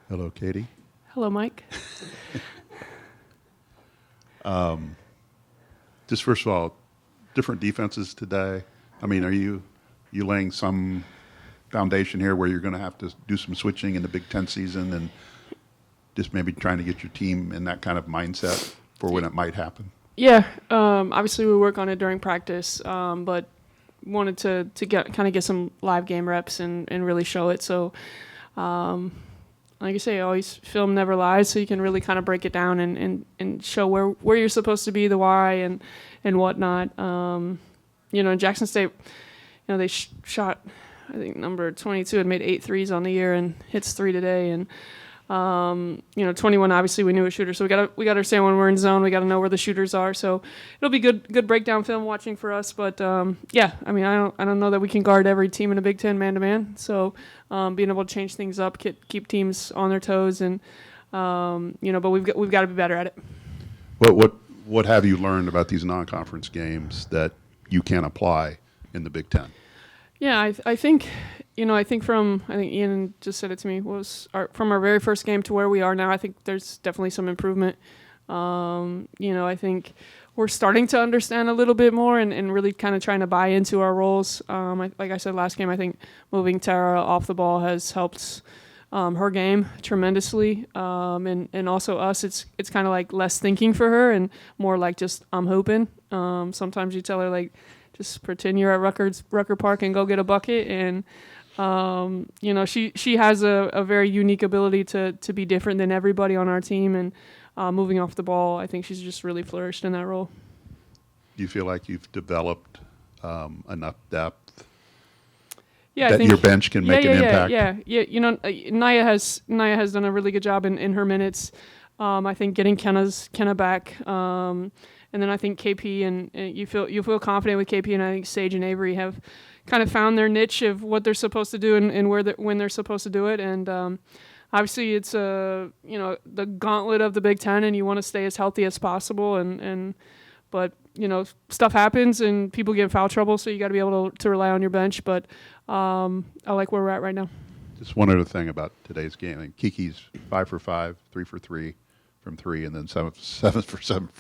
Hello, Katie. Hello, Mike. Just first of all, different defenses today. I mean, are you laying some foundation here where you're going to have to do some switching in the Big Ten season and just maybe trying to get your team in that kind of mindset for when it might happen? Yeah, obviously we work on it during practice, but wanted to get some live game reps and really show it. So, like I say, always film never lies, so you can really kind of break it down and show where you're supposed to be, the why and whatnot. In Jackson State, they shot, I think, number 22 had made 8 threes on the year and hits 3 today. And 21, obviously we knew a shooter, so we got to understand when we're in zone. We got to know where the shooters are. So it'll be good breakdown film watching for us. But I don't know that we can guard every team in the Big Ten man to man. So being able to change things up, keep teams on their toes, and but we've got to be better at it. What have you learned about these non-conference games that you can apply in the Big Ten? Yeah, I think Ian just said it to me, from our very first game to where we are now, I think there's definitely some improvement. I think we're starting to understand a little bit more and really kind of trying to buy into our roles. Like I said last game, I think moving Tara off the ball has helped her game tremendously. And also us, it's kind of like less thinking for her and more like just I'm hooping. Sometimes you tell her like, just pretend you're at Rucker Park and go get a bucket. And, she has a very unique ability to be different than everybody on our team. And moving off the ball, I think she's just really flourished in that role. Do you feel like you've developed enough depth that your bench can make an impact? Yeah. Naya has done a really good job in her minutes. I think getting Kenna back. And then I think KP and you feel confident with KP, and I think Sage and Avery have kind of found their niche of what they're supposed to do and when they're supposed to do it. And obviously it's the gauntlet of the Big Ten, and you want to stay as healthy as possible. But stuff happens and people get in foul trouble, so you got to be able to rely on your bench. But I like where we're at right now. Just one other thing about today's game. I mean, Kiki's 5 for 5, 3 for 3 from 3, and then 7 for 7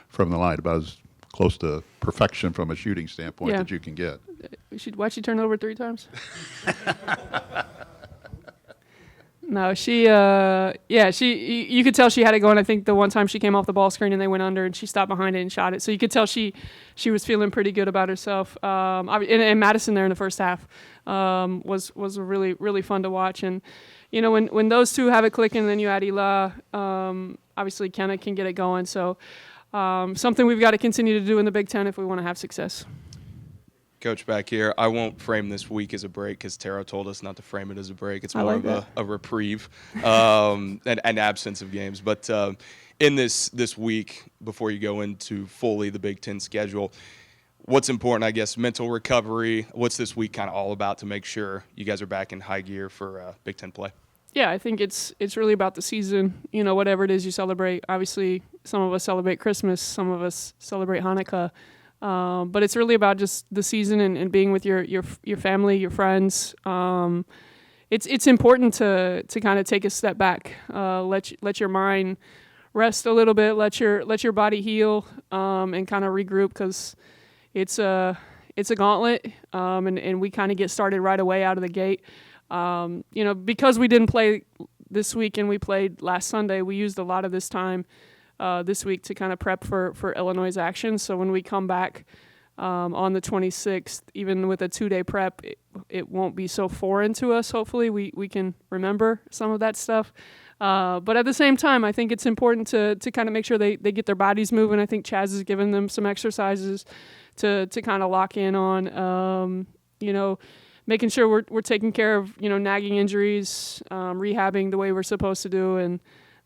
from the line. About as close to perfection from a shooting standpoint that you can get. Why'd she turn over 3 times? No, you could tell she had it going. I think the one time she came off the ball screen and they went under and she stopped behind it and shot it. So you could tell she was feeling pretty good about herself. And Madison there in the first half was really, really fun to watch. And, when those two have it clicking, then you add Ela, obviously Kenna can get it going. So something we've got to continue to do in the Big Ten if we want to have success. Coach, back here, I won't frame this week as a break because Tara told us not to frame it as a break. It's more of a reprieve and absence of games. But in this week, before you go into fully the Big Ten schedule, what's important, I guess, mental recovery? What's this week kind of all about to make sure you guys are back in high gear for Big Ten play? Yeah, I think it's really about the season. Whatever it is you celebrate. Obviously, some of us celebrate Christmas, some of us celebrate Hanukkah. But it's really about just the season and being with your family, your friends. It's important to kind of take a step back, let your mind rest a little bit, let your body heal, and kind of regroup, because it's a gauntlet, and we kind of get started right away out of the gate. Because we didn't play this week and we played last Sunday, we used a lot of this time this week to kind of prep for Illinois' action. So when we come back on the 26th, even with a 2-day prep, it won't be so foreign to us. Hopefully we can remember some of that stuff. But at the same time, I think it's important to kind of make sure they get their bodies moving. I think Chaz has given them some exercises to kind of lock in on, making sure we're taking care of, nagging injuries, rehabbing the way we're supposed to do. And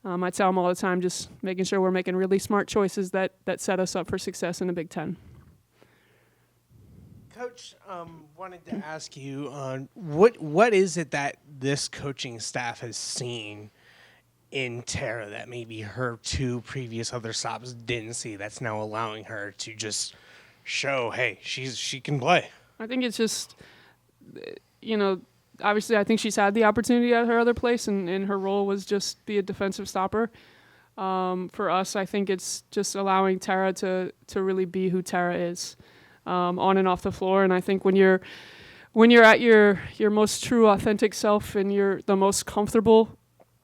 I tell them all the time, just making sure we're making really smart choices that set us up for success in the Big Ten. Coach, wanted to ask you, what is it that this coaching staff has seen in Tara that maybe her 2 previous other stops didn't see, that's now allowing her to just show, hey, she can play? I think it's just, obviously I think she's had the opportunity at her other place, and her role was just be a defensive stopper. For us, I think it's just allowing Tara to really be who Tara is, on and off the floor. And I think when you're at your most true, authentic self, and you're the most comfortable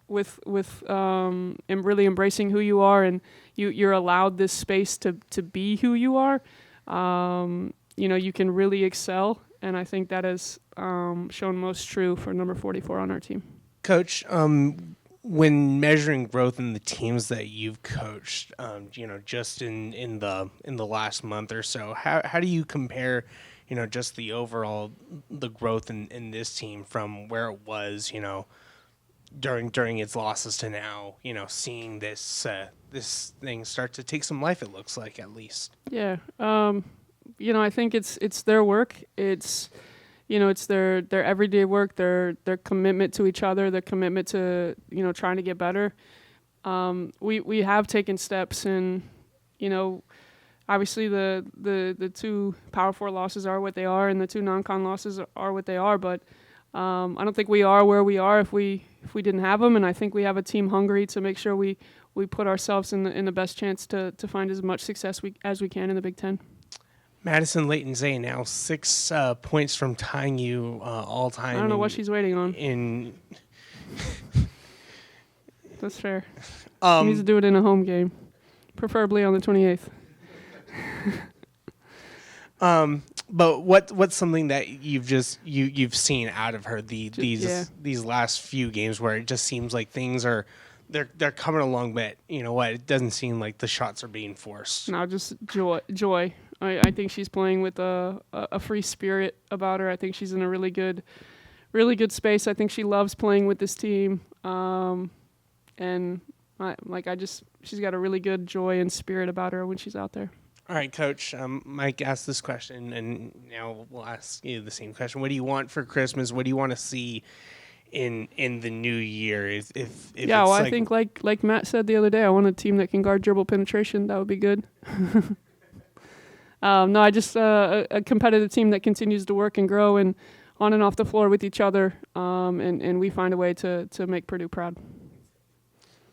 with and really embracing who you are, and you're allowed this space to be who you are, you can really excel. And I think that has shown most true for number 44 on our team. Coach, when measuring growth in the teams that you've coached, just in the last month or so, how do you compare, just the overall the growth in this team from where it was, during its losses to now, seeing this thing start to take some life, it looks like, at least. Yeah. I think it's their work. It's their everyday work, their commitment to each other, their commitment to, trying to get better. We have taken steps, and, obviously the two Power 4 losses are what they are, and the two non-con losses are what they are, but I don't think we are where we are if we didn't have them, and I think we have a team hungry to make sure we put ourselves in the best chance to find as much success as we can in the Big Ten. Madison Layton Zay now 6 points from tying you all time. I don't know what she's waiting on. That's fair. She needs to do it in a home game, preferably on the 28th. But what's something that you've seen out of her these last few games where it just seems like things are they're coming along, but it doesn't seem like the shots are being forced. No, just joy. I think she's playing with a free spirit about her. I think she's in a really good space. I think she loves playing with this team, and she's got a really good joy and spirit about her when she's out there. All right, Coach. Mike asked this question, and now we'll ask you the same question. What do you want for Christmas? What do you want to see in the new year? I think like Matt said the other day, I want a team that can guard dribble penetration. That would be good. I just a competitive team that continues to work and grow and on and off the floor with each other, and we find a way to make Purdue proud.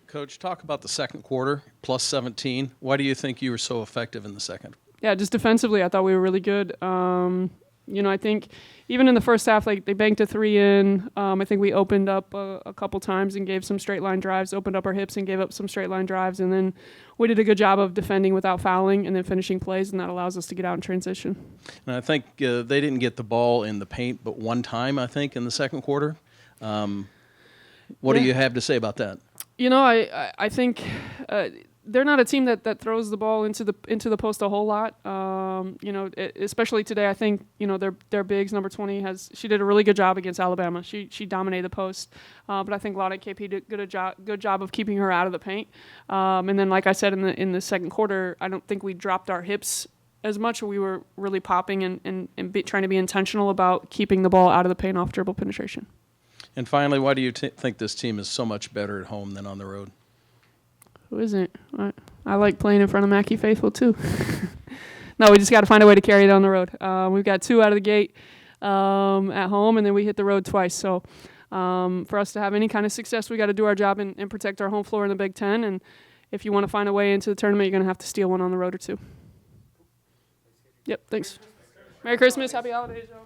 Coach, talk about the second quarter, plus 17. Why do you think you were so effective in the second? Yeah, just defensively, I thought we were really good. I think even in the first half, they banked a 3 in. I think we opened up a couple times and gave some straight line drives, opened up our hips and gave up some straight line drives. And then we did a good job of defending without fouling and then finishing plays, and that allows us to get out in transition. And I think they didn't get the ball in the paint but one time, I think, in the second quarter. What do you have to say about that? I think they're not a team that throws the ball into the post a whole lot. Especially today, I think their bigs, number 20 she did a really good job against Alabama. She dominated the post, but I think Lada KP did a good job of keeping her out of the paint. And then, like I said in the second quarter, I don't think we dropped our hips as much. We were really popping and trying to be intentional about keeping the ball out of the paint off dribble penetration. And finally, why do you think this team is so much better at home than on the road? Who isn't? I like playing in front of Mackey Faithful, too. No, we just got to find a way to carry it on the road. We've got 2 out of the gate at home, and then we hit the road twice. So for us to have any kind of success, we got to do our job and protect our home floor in the Big Ten. And if you want to find a way into the tournament, you're going to have to steal one on the road or 2. Yep, thanks. Merry Christmas. Happy holidays, y'all.